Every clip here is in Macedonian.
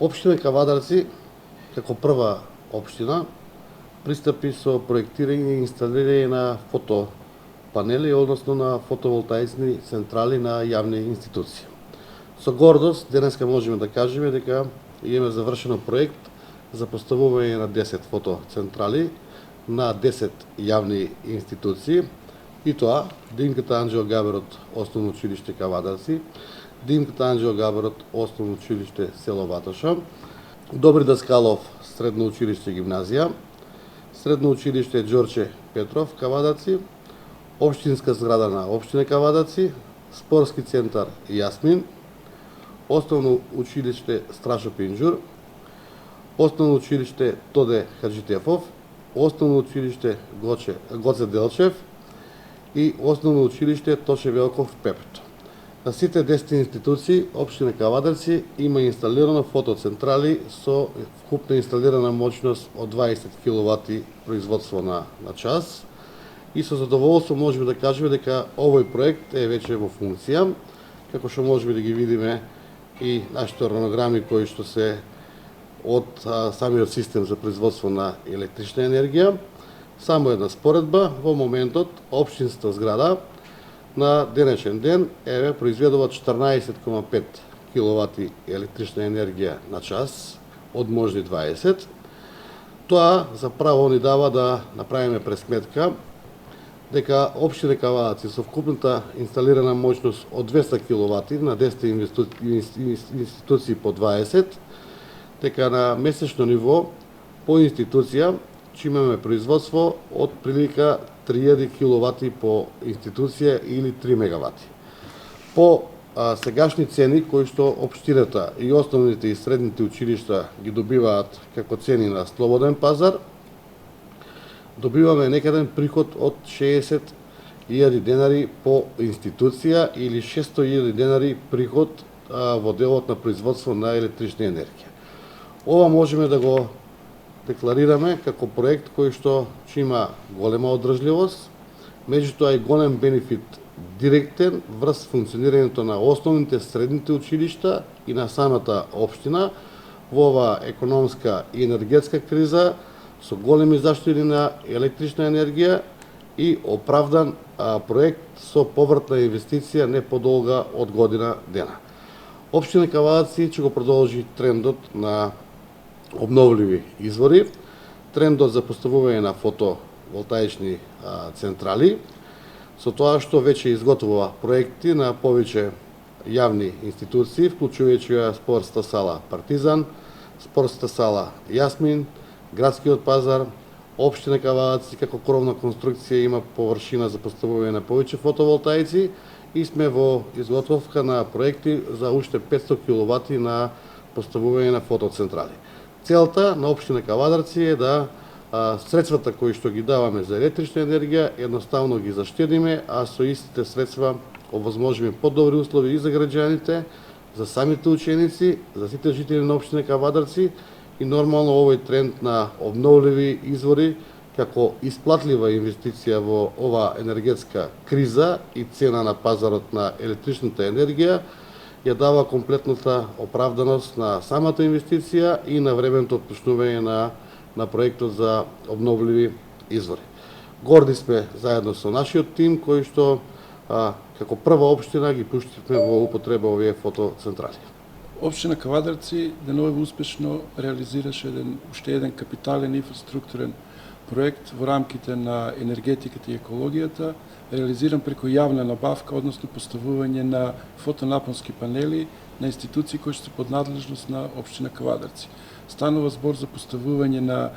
Општина Кавадарци, како прва општина, пристапи со проектирање и инсталирање на фотопанели, односно на фотоволтаични централи на јавни институции. Со гордост, денеска можеме да кажеме дека имаме завршено проект за поставување на 10 фотоцентрали на 10 јавни институции, и тоа Димката Анџел Габерот Основно училиште Кавадарци, Димката Анџел Габерот Основно училиште село Ватоша, Добри Даскалов Средно училиште Гимназија, Средно училиште Ѓорче Петров Кавадарци, Општинска зграда на Општина Кавадарци, Спортски центар Јасмин, Основно училиште Страшо Пинџур, Основно училиште Тоде Хаджитефов, Основно училиште Гоце Делчев и Основно училиште Тоше Велков Пепето. На сите 10 институции Општина Кавадарци има инсталирано фотоцентрали со вкупна инсталирана мощност од 20 киловати производство на час. И со задоволство можеме да кажеме дека овој проект е веќе во функција, како што можеме да ги видиме и нашите органограми кои што се од самиот систем за производство на електрична енергија. Само една споредба, во моментот општинската зграда на денешен ден произведува 14,5 киловати електрична енергија на час од можни 20. Тоа за право ни дава да направиме пресметка дека Општина Кавадарци со вкупната инсталирана моќност од 200 киловати на 10 институции по 20, дека на месечно ниво по институција че имаме производство од прилика 3000 киловати по институција или 3 мегавати. По сегашни цени кои што општината и основните и средните училишта ги добиваат како цени на слободен пазар, добиваме некаден приход од 60.000 денари по институција или 600.000 денари приход во делот на производство на електрична енергија. Ова можеме да го декларираме како проект кој што има голема одржливост, меѓутоа и голем бенефит директен врз функционирањето на основните средните училишта и на самата општина во оваа економска и енергетска криза со големи заштеди на електрична енергија и оправдан проект со повратна инвестиција не подолга од година дена. Општина Кавадарци ќе го продолжи трендот на обновливи извори, трендот за поставување на фотоволтаични централи, со тоа што веќе изготвува проекти на повеќе јавни институции, вклучувајќи спортската сала Партизан, спортската сала Јасмин, градскиот пазар, Општина Кавадарци како кровна конструкција има површина за поставување на повеќе фотоволтаици и сме во изготовка на проекти за уште 500 киловати на поставување на фотоцентрали. Целта на Општина Кавадарци е да средствата кои што ги даваме за електрична енергија едноставно ги заштедиме, а со истите средства овозможиме подобри услови и за граѓаните, за самите ученици, за сите жители на Општина Кавадарци и нормално овој тренд на обновливи извори како исплатлива инвестиција во оваа енергетска криза и цена на пазарот на електричната енергија ја дава комплетната оправданост на самата инвестиција и на времето отпушнување на проектот за обновливи извори. Горди сме заедно со нашиот тим кој што како прва општина ги пуштивме во употреба овие фотоцентрали. Општина Кавадарци деновива успешно реализираше уште еден капитален инфраструктурен проект во рамките на енергетиката и екологијата, реализиран преку јавна набавка, односно поставување на фотонапонски панели на институции кои се под надлежност на Општина Кавадарци. Станува збор за поставување на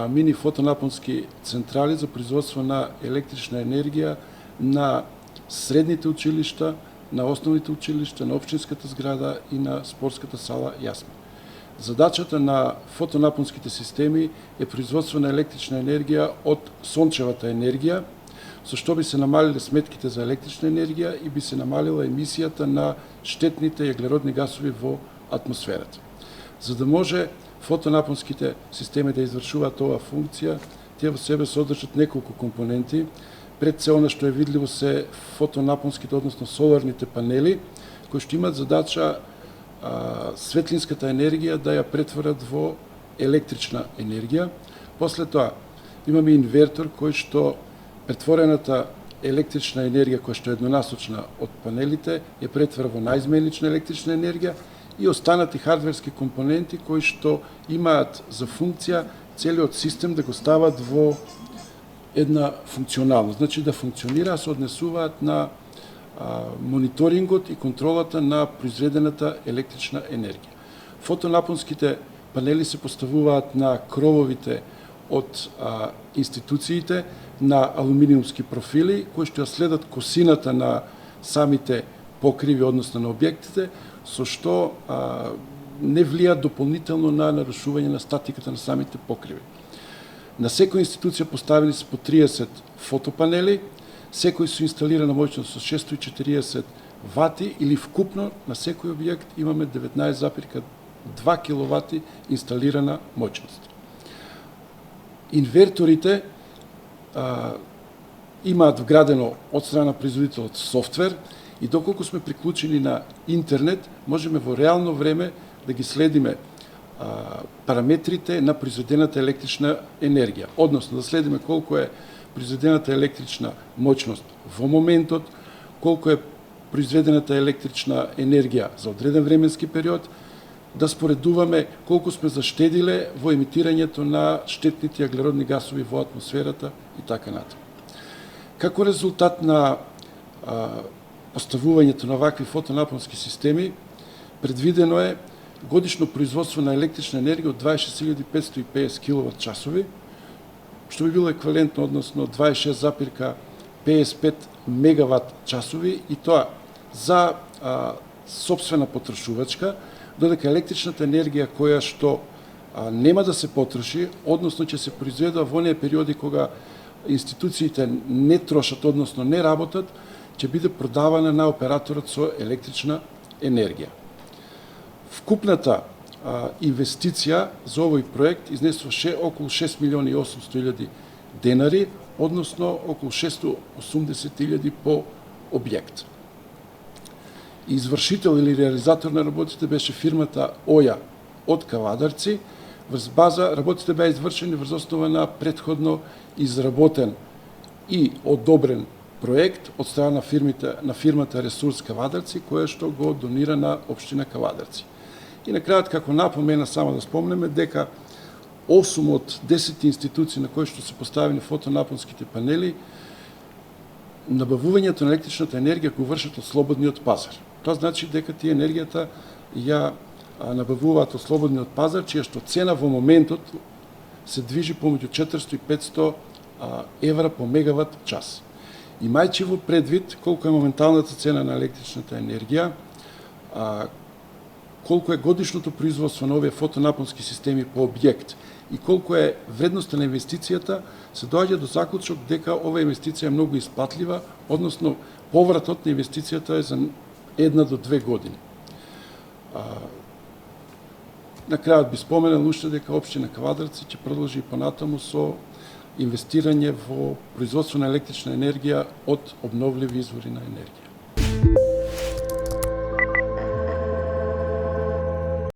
мини фотонапонски централи за производство на електрична енергија на средните училишта, на основните училишта, на општинската зграда и на спортската сала Јасмин. Задачата на фотонапонските системи е производство на електрична енергија од сончевата енергија, со што би се намалиле сметките за електрична енергија и би се намалила емисијата на штетните јаглеродни гасови во атмосферата. За да може фотонапонските системи да извршуваат оваа функција, тие во себе содржат неколку компоненти. Пред се она што е видливо се фотонапонските, односно соларните панели, кои што имаат задача светлинската енергија да ја претворат во електрична енергија. После тоа имаме инвертор кој што претворената електрична енергија која што е еднонасочна од панелите ја претвора во наизменична електрична енергија и останати хардверски компоненти кои што имаат за функција целиот систем да го стават во една функционалност, значи да функционира, се однесуваат на мониторингот и контролата на произведената електрична енергија. Фотонапонските панели се поставуваат на крововите од институциите на алуминиумски профили, кои што ја следат косината на самите покриви, односно на објектите, со што не влијаат дополнително на нарушување на статиката на самите покриви. На секоја институција поставени се по 30 фотопанели, секој со инсталирана моќност со 640 вати или вкупно на секој објект имаме 19,2 киловати инсталирана моќност. Инверторите имаат вградено од страна на производителот софтвер и доколку сме приклучени на интернет, можеме во реално време да ги следиме параметрите на произведената електрична енергија, односно да следиме колку е произведената електрична моќност во моментот, колку е произведената електрична енергија за одреден временски период, да споредуваме колку сме заштедиле во емитирањето на штетните аглеродни гасови во атмосферата и така натаму. Како резултат на поставувањето на вакви фотонапонски системи, предвидено е годишно производство на електрична енергија од 26.550 киловат-часови, што би било еквивалентно, односно 26,55 мегават-часови, и тоа за сопствена потрошувачка, додека електричната енергија која што нема да се потроши, односно ќе се произведува во оние периоди кога институциите не трошат, односно не работат, ќе биде продавана на операторот со електрична енергија. Вкупната инвестиција за овој проект изнесува околу 6 милиони и 800 илјади денари, односно околу 680 илјади по објект. Извршител или реализатор на работите беше фирмата ОЈА од Кавадарци. Врз база работите беа извршени врз основа на претходно изработен и одобрен проект од страна на фирмата Ресурс Кавадарци, која што го донира на општина Кавадарци. И на крајот, како напомена, само да спомнеме дека 8 од 10 институции на кои што се поставени фотонапонските панели, набавувањето на електричната енергија го вршат од слободниот пазар. Тоа значи дека тие енергијата ја набавуваат од слободниот пазар, чија што цена во моментот се движи помеѓу 400 и 500 евра по мегават час. Имајќи во предвид колку е моменталната цена на електричната енергија, колку е годишното производство на овие фотонапонски системи по објект и колку е вредноста на инвестицијата, се доаѓа до заклучок дека оваа инвестиција е многу исплатлива, односно повратот на инвестицијата е за 1 до 2 години. На крајот би споменал уште дека општина Кавадарци ќе продолжи и понатаму со инвестирање во производство на електрична енергија од обновливи извори на енергија.